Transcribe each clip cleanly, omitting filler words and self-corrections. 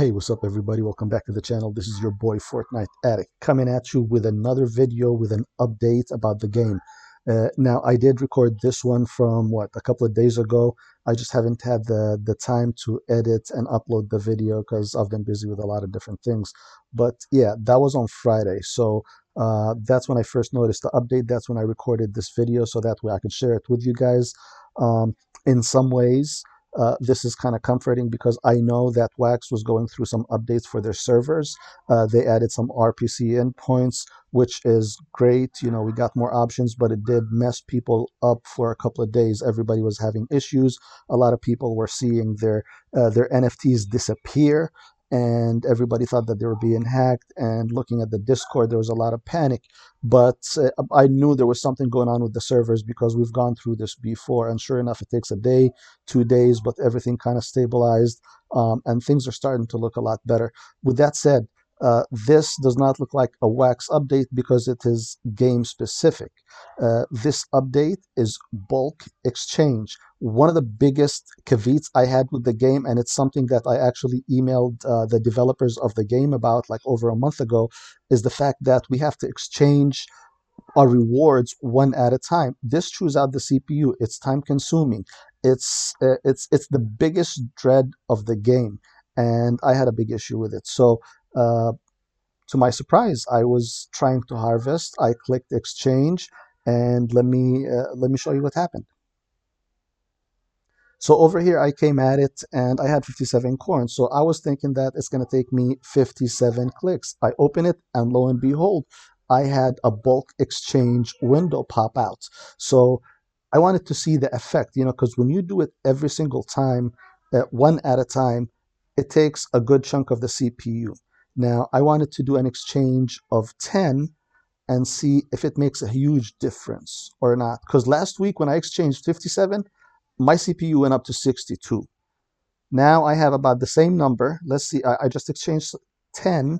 Hey, what's up, everybody? Welcome back to the channel. This is your boy Fortnite Addict coming at you with another video with an update about the game. Now, I did record this one from a couple of days ago. I just haven't had the time to edit and upload the video because I've been busy with a lot of different things. But yeah, that was on Friday. So that's when I first noticed the update. That's when I recorded this video so that way I could share it with you guys. In some ways, this is kind of comforting because I know that Wax was going through some updates for their servers. They added some RPC endpoints, which is great. You know, we got more options, but it did mess people up for a couple of days. Everybody was having issues. A lot of people were seeing their NFTs disappear, and everybody thought that they were being hacked. And looking at the Discord, there was a lot of panic. But I knew there was something going on with the servers because we've gone through this before. And sure enough, it takes a day, 2 days, but everything kind of stabilized, and things are starting to look a lot better. With that said, this does not look like a Wax update because it is game specific. This update is bulk exchange. One of the biggest caveats I had with the game, and it's something that I actually emailed the developers of the game about like over a month ago, is the fact that we have to exchange our rewards one at a time. This chews out the CPU. It's time consuming. It's the biggest dread of the game, and I had a big issue with it. So to my surprise, I was trying to harvest. I clicked exchange, and let me show you what happened. So over here, I came at it and I had 57 coins. So I was thinking that it's going to take me 57 clicks. I open it and lo and behold, I had a bulk exchange window pop out. So I wanted to see the effect, you know, because when you do it every single time, one at a time, it takes a good chunk of the CPU. Now, I wanted to do an exchange of 10 and see if it makes a huge difference or not. Because last week when I exchanged 57, my CPU went up to 62. Now I have about the same number. Let's see, I just exchanged 10,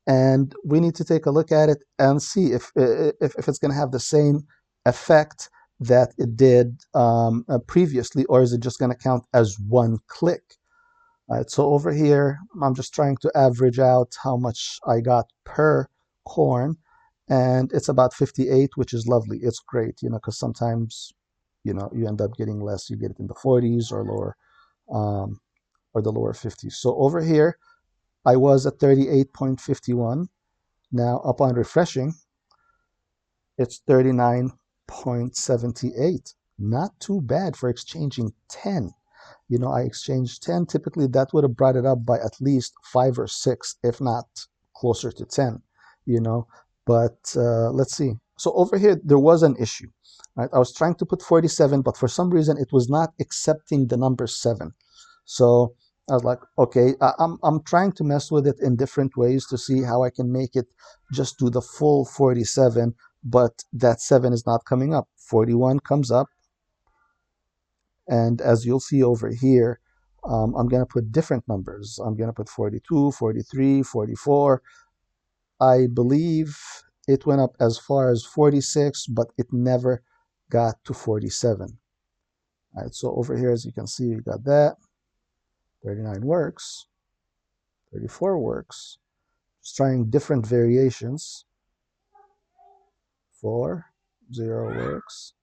and we need to take a look at it and see if it's going to have the same effect that it did previously, or is it just going to count as one click? All right, so over here, I'm just trying to average out how much I got per corn, and it's about 58, which is lovely. It's great, you know, because sometimes, you know, you end up getting less. You get it in the 40s or lower, um, or the lower 50s. So over here, I was at 38.51. Now, upon refreshing, it's 39.78. Not too bad for exchanging 10. You know, I exchanged 10. Typically, that would have brought it up by at least 5 or 6, if not closer to 10, you know. But let's see. So over here, there was an issue. Right? I was trying to put 47, but for some reason, it was not accepting the number 7. So I was like, okay, I'm trying to mess with it in different ways to see how I can make it just do the full 47, but that 7 is not coming up. 41 comes up. And as you'll see over here, I'm going to put different numbers. I'm going to put 42, 43, 44. I believe it went up as far as 46, but it never got to 47. All right, so over here, as you can see, you got that. 39 works. 34 works. Just trying different variations. 4, 0 works.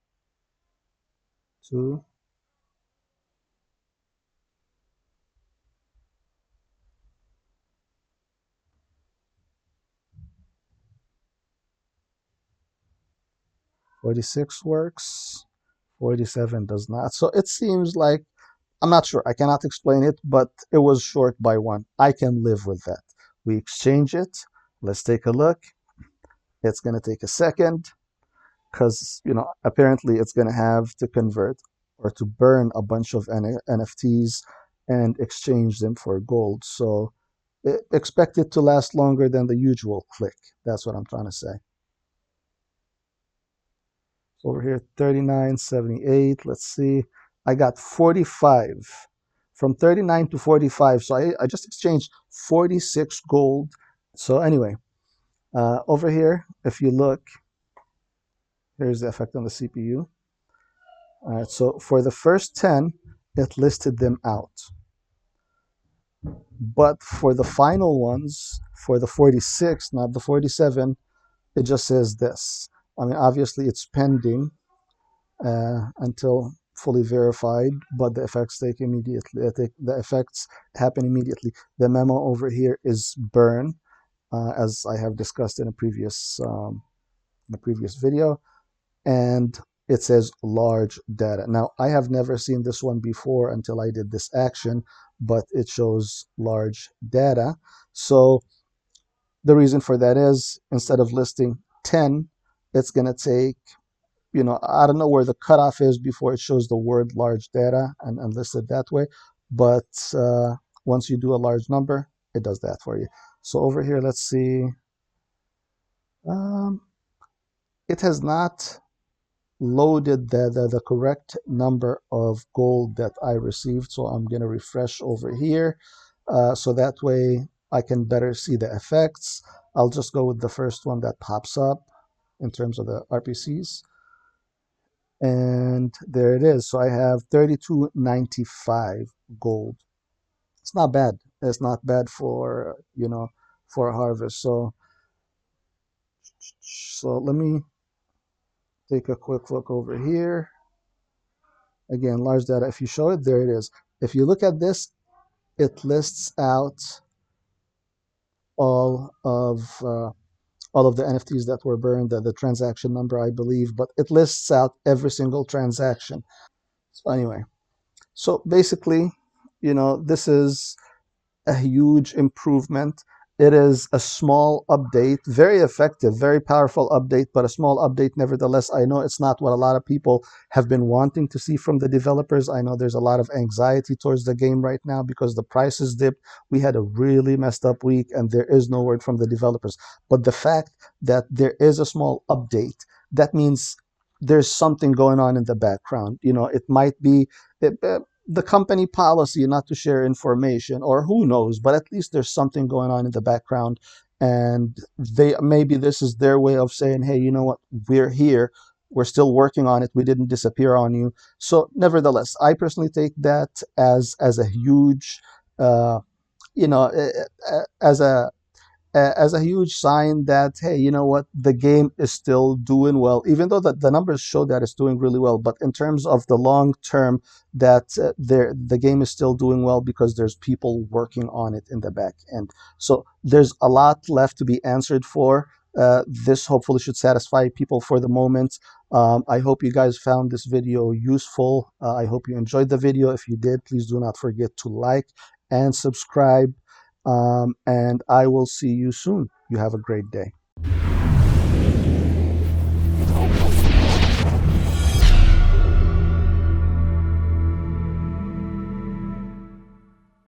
2, 46 works. 47 does not. So it seems like, I'm not sure. I cannot explain it, but it was short by 1. I can live with that. We exchange it. Let's take a look. It's going to take a second because, you know, apparently it's going to have to convert or to burn a bunch of NFTs and exchange them for gold. So expect it to last longer than the usual click. That's what I'm trying to say. So over here, 39.78. Let's see. I got 45. From 39 to 45. So I just exchanged 46 gold. So anyway, over here, if you look, here's the effect on the CPU. All right, so for the first 10, it listed them out. But for the final ones, for the 46, not the 47, it just says this. I mean, obviously it's pending until fully verified, but the effects take immediately. The effects happen immediately. The memo over here is burn, as I have discussed in a previous video, and it says large data. Now, I have never seen this one before until I did this action, but it shows large data. So the reason for that is instead of listing 10, it's going to take, I don't know where the cutoff is before it shows the word large data and list it that way. But once you do a large number, it does that for you. So over here, let's see. Um, it has not loaded the correct number of gold that I received. So I'm going to refresh over here. So that way I can better see the effects. I'll just go with the first one that pops up in terms of the RPCs. And there it is. So I have 32.95 gold. It's not bad. It's not bad for, for a harvest. So let me take a quick look over here. Again, large data. If you show it, there it is. If you look at this, it lists out all of uh, all of the NFTs that were burned, the transaction number, I believe, but it lists out every single transaction. So anyway, so basically, this is a huge improvement. It is a small update, very effective, very powerful update, but a small update nevertheless. I know it's not what a lot of people have been wanting to see from the developers. I know there's a lot of anxiety towards the game right now because the prices dipped. We had a really messed up week and there is no word from the developers. But the fact that there is a small update, that means there's something going on in the background. It might be the company policy not to share information, or who knows, but at least there's something going on in the background, and maybe this is their way of saying, hey, you know what, we're here, we're still working on it, we didn't disappear on you. So nevertheless, I personally take that as a huge you know as a huge sign that, hey, you know what, the game is still doing well, even though the numbers show that it's doing really well. But in terms of the long term, that the game is still doing well because there's people working on it in the back end. So there's a lot left to be answered for. This hopefully should satisfy people for the moment. I hope you guys found this video useful. I hope you enjoyed the video. If you did, please do not forget to like and subscribe. And I will see you soon. You have a great day.